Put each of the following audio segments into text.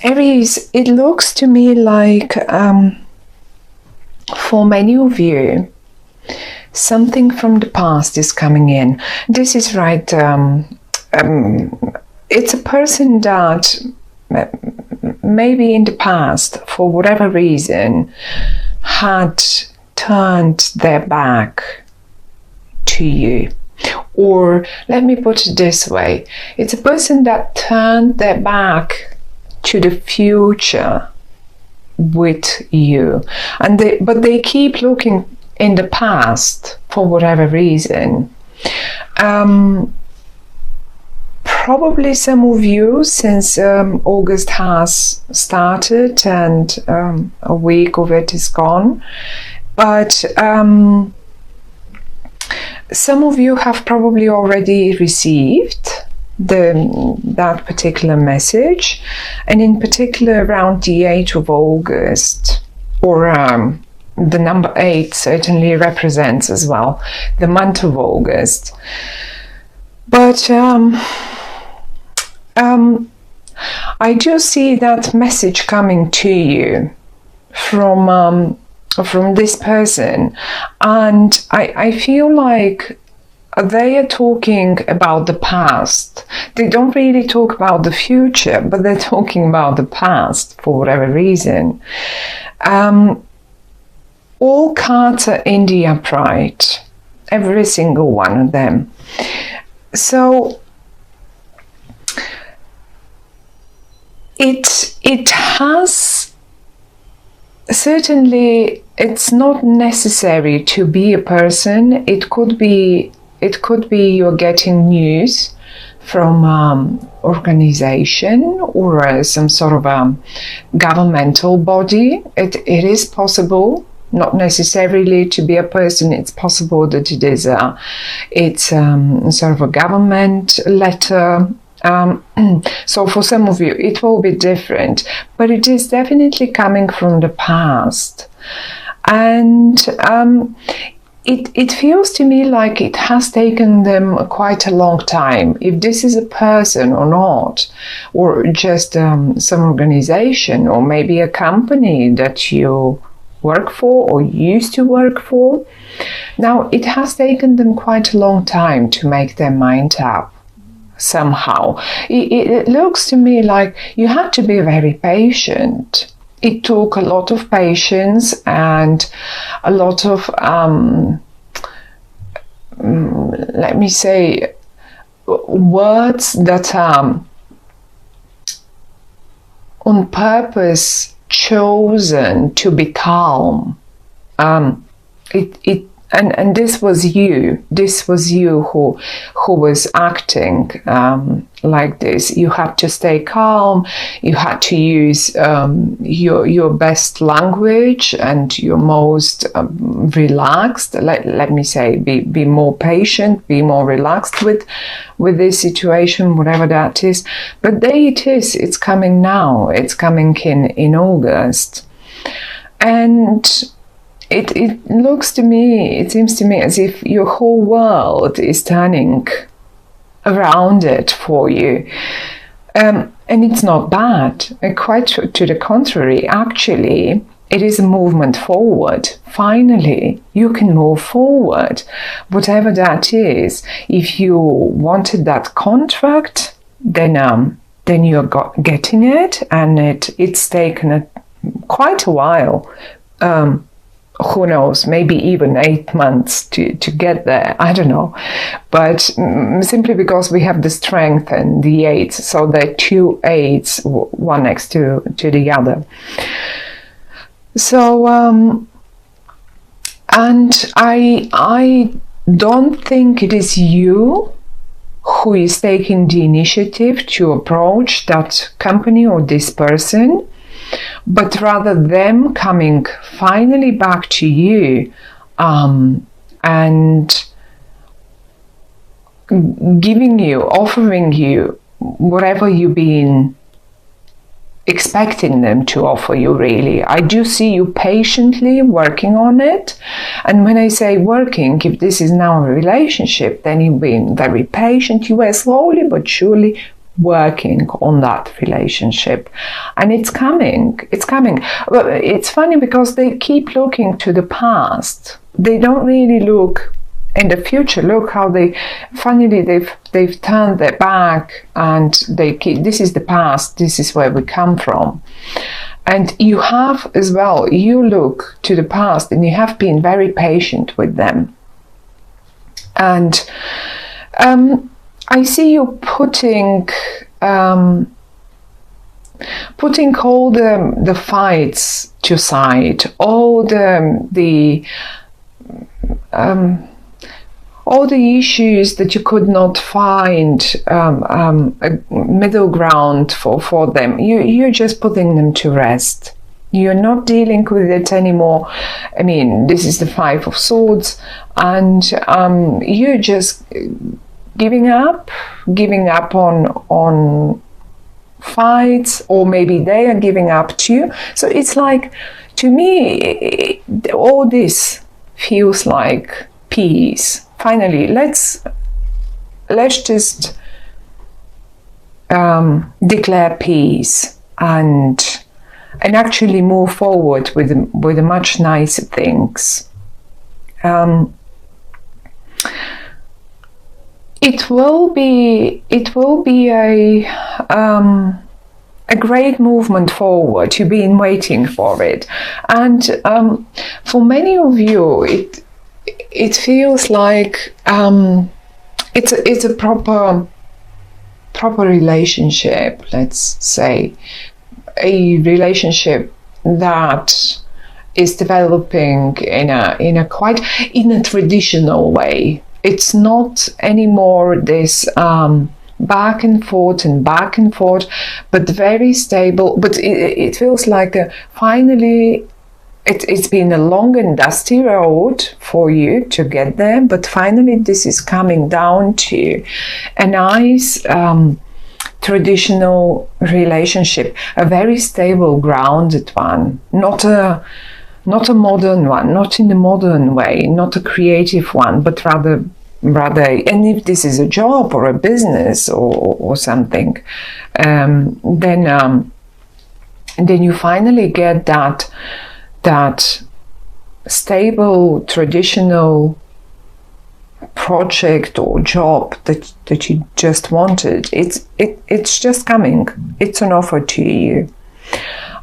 Aries, it looks to me like for many of you, something from the past is coming in. This is right. It's a person that maybe in the past, for whatever reason, had turned their back to you. Or let me put it this way, it's a person that turned their back to the future with you, but they keep looking in the past for whatever reason. Probably some of you, since August has started and a week of it is gone, but some of you have probably already received that particular message, and in particular around the 8th of August, or the number 8 certainly represents as well the month of August. But I do see that message coming to you from this person, and I feel like they are talking about the past. They don't really talk about the future, but they're talking about the past for whatever reason. All cards are in the upright, every single one of them. So it has, certainly it's not necessary to be a person. It could be you're getting news from organization or some sort of governmental body. It is possible, not necessarily to be a person. It's possible that it's sort of a government letter. So for some of you it will be different, but it is definitely coming from the past, and it feels to me like it has taken them quite a long time, if this is a person or not, or just some organization, or maybe a company that you work for or used to work for. Now it has taken them quite a long time to make their mind up. Somehow it looks to me like you had to be very patient. It took a lot of patience and a lot of let me say, words that are on purpose chosen to be calm. And this was you who was acting like this. You had to stay calm. You had to use your best language and your most relaxed. Let me say, be more patient, be more relaxed with this situation, whatever that is. But there it is. It's coming now. It's coming in August, and it looks to me, it seems to me as if your whole world is turning around it for you. And it's not bad. Quite to the contrary, actually, it is a movement forward. Finally, you can move forward. Whatever that is. If you wanted that contract, then you're getting it, and it's taken quite a while. Who knows, maybe even 8 months to get there, I don't know, but simply because we have the strength and the 8, so there are 2 8s, one next to the other. So and I don't think it is you who is taking the initiative to approach that company or this person, but rather them coming finally back to you and giving you, offering you whatever you've been expecting them to offer you, really. I do see you patiently working on it. And when I say working, if this is now a relationship, then you've been very patient. You were slowly but surely working on that relationship, and it's coming. But it's funny because they keep looking to the past. They don't really look in the future. Look how they've turned their back, and this is the past, this is where we come from. And you have as well, you look to the past and you have been very patient with them. And I see you putting all the fights to side, all the issues that you could not find a middle ground for them. You're just putting them to rest. You're not dealing with it anymore. I mean, this is the Five of Swords, and you're just giving up on fights, or maybe they are giving up to you. So it's like, to me, all this feels like peace. Finally, let's just declare peace and actually move forward with the much nicer things. It will be a great movement forward. You've been waiting for it, and for many of you, it feels like it's a proper relationship. Let's say a relationship that is developing in a traditional way. It's not anymore this back and forth, but very stable. But it feels like finally it's been a long and dusty road for you to get there, but finally this is coming down to a nice traditional relationship, a very stable, grounded one, not a modern one, not in the modern way, not a creative one, but rather, and if this is a job or a business or something, then you finally get that stable, traditional project or job that you just wanted. It's just coming. It's an offer to you.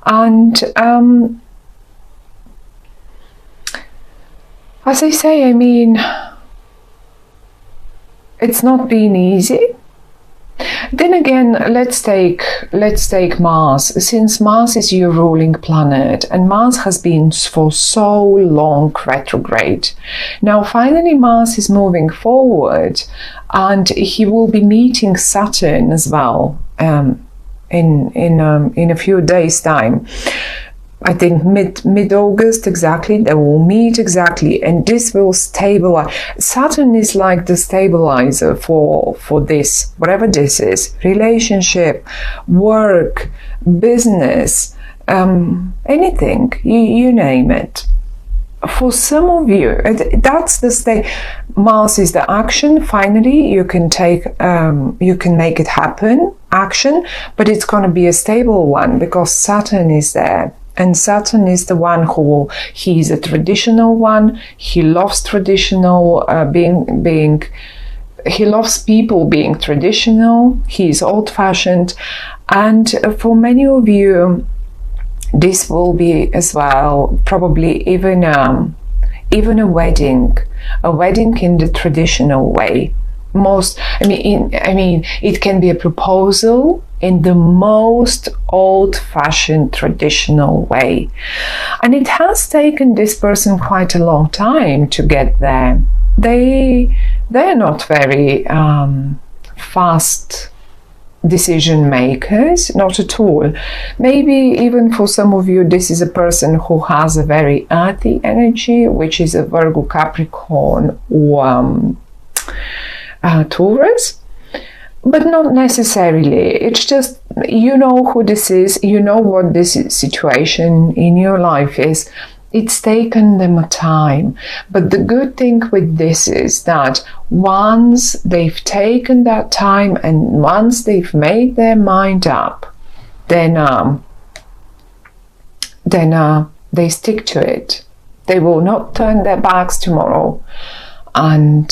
And as I say, I mean, it's not been easy. Then again, let's take Mars. Since Mars is your ruling planet, and Mars has been for so long retrograde. Now finally Mars is moving forward, and he will be meeting Saturn as well in a few days' time. I think mid-August exactly, they will meet exactly, and this will stabilize. Saturn is like the stabilizer for this, whatever this is, relationship, work, business, anything, you name it. For some of you, that's the state. Mars is the action. Finally, you can make it happen, action, but it's going to be a stable one because Saturn is there. And Saturn is the one he's a traditional one. He loves traditional he loves people being traditional. He's old-fashioned. And for many of you, this will be as well, probably even a wedding in the traditional way. I mean, it can be a proposal in the most old-fashioned traditional way, and it has taken this person quite a long time to get there. They're not very fast decision makers, not at all. Maybe even for some of you, this is a person who has a very earthy energy, which is a Virgo, Capricorn, or Taurus, but not necessarily. It's just, you know who this is, you know what this situation in your life is, it's taken them a time. But the good thing with this is that once they've taken that time and once they've made their mind up, then they stick to it. They will not turn their backs tomorrow and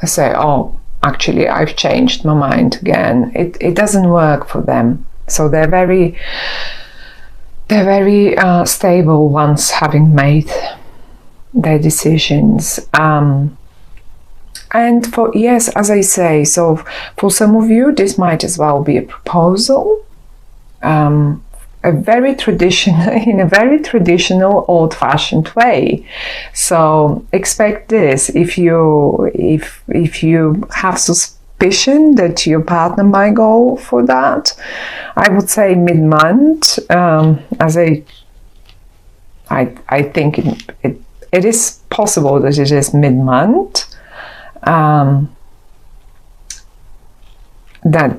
say, oh, actually, I've changed my mind again. It doesn't work for them. So they're very stable once having made their decisions. And yes, as I say, so for some of you, this might as well be a proposal. In a very traditional, old-fashioned way. So expect this. If you have suspicion that your partner might go for that, I would say mid-month. As I think it is possible that it is mid-month. That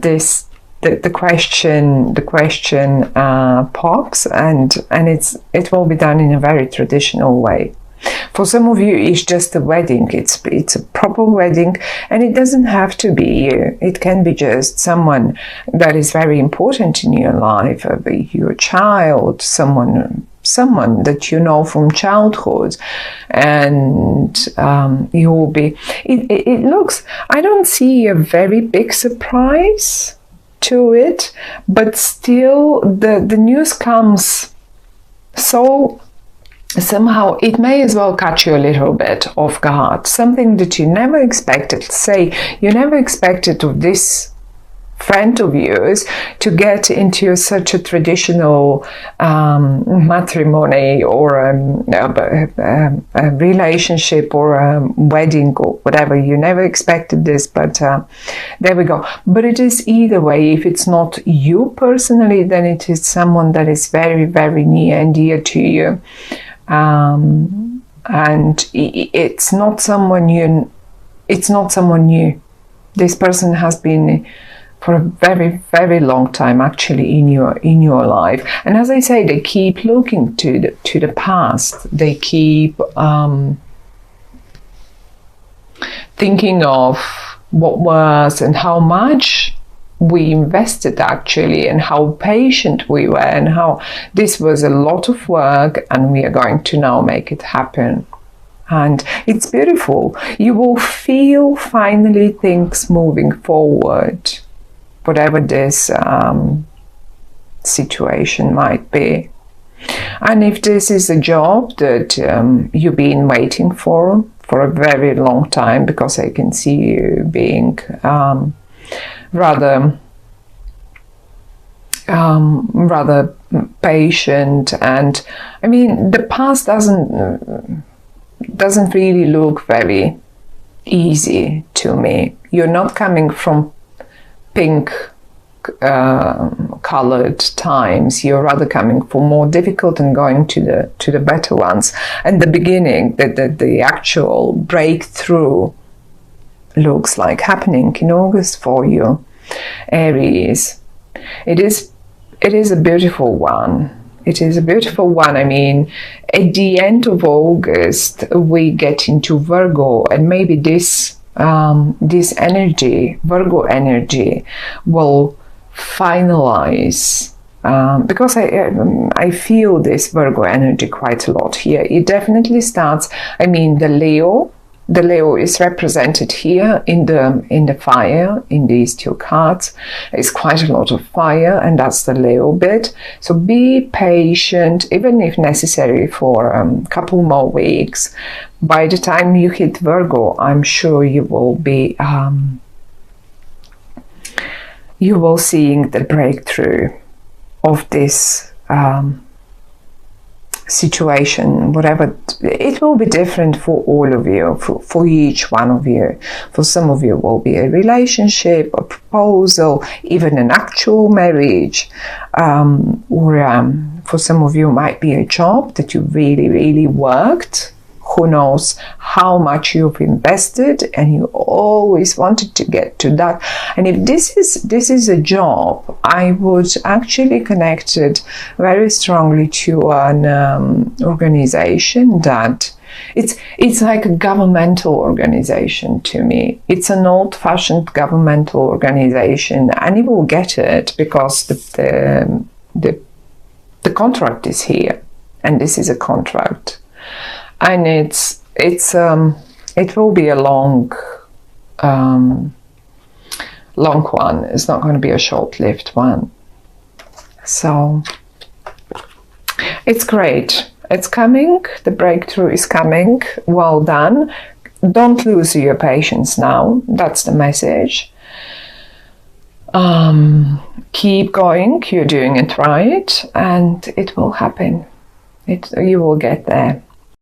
this. The question pops, and it will be done in a very traditional way. For some of you, it's just a wedding. It's a proper wedding, and it doesn't have to be you. It can be just someone that is very important in your life, your child, someone that you know from childhood, and you will be. It looks. I don't see a very big surprise to it, but still the news comes so somehow it may as well catch you a little bit off guard. Something that you never expected. Say you never expected of this friend of yours to get into such a traditional matrimony or a relationship or a wedding or whatever. You never expected this, but there we go. But it is either way. If it's not you personally, then it is someone that is very, very near and dear to you. And it's not someone new. It's not someone new. This person has been for a very, very long time actually in your life. And as I say, they keep looking to the past. They keep thinking of what was and how much we invested actually, and how patient we were, and how this was a lot of work, and we are going to now make it happen. And it's beautiful. You will feel finally things moving forward, whatever this situation might be. And if this is a job that you've been waiting for a very long time, because I can see you being rather patient, and I mean the past doesn't really look very easy to me. You're not coming from pink colored times. You're rather coming from more difficult and going to the better ones. And the beginning, the actual breakthrough looks like happening in August for you, Aries. It is a beautiful one. It is a beautiful one. I mean, at the end of August, we get into Virgo, and maybe this energy, Virgo energy, will finalize. Because I feel this Virgo energy quite a lot here. It definitely starts. I mean, the Leo is represented here in the fire in these two cards. It's quite a lot of fire, and that's the Leo bit. So be patient, even if necessary, for a couple more weeks. By the time you hit Virgo, I'm sure you will be seeing the breakthrough of this situation, whatever. It will be different for all of you, for each one of you. For some of you, it will be a relationship, a proposal, even an actual marriage, or for some of you, it might be a job that you really, really worked who knows how much you've invested, and you always wanted to get to that. And if this is a job, I would actually connect it very strongly to an organization that it's like a governmental organization to me. It's an old-fashioned governmental organization, and you will get it because the contract is here, and this is a contract, and it will be a long one. It's not going to be a short-lived one. So it's great. It's coming. The breakthrough is coming. Well done. Don't lose your patience now. That's the message. Keep going. You're doing it right, and it will happen. You will get there.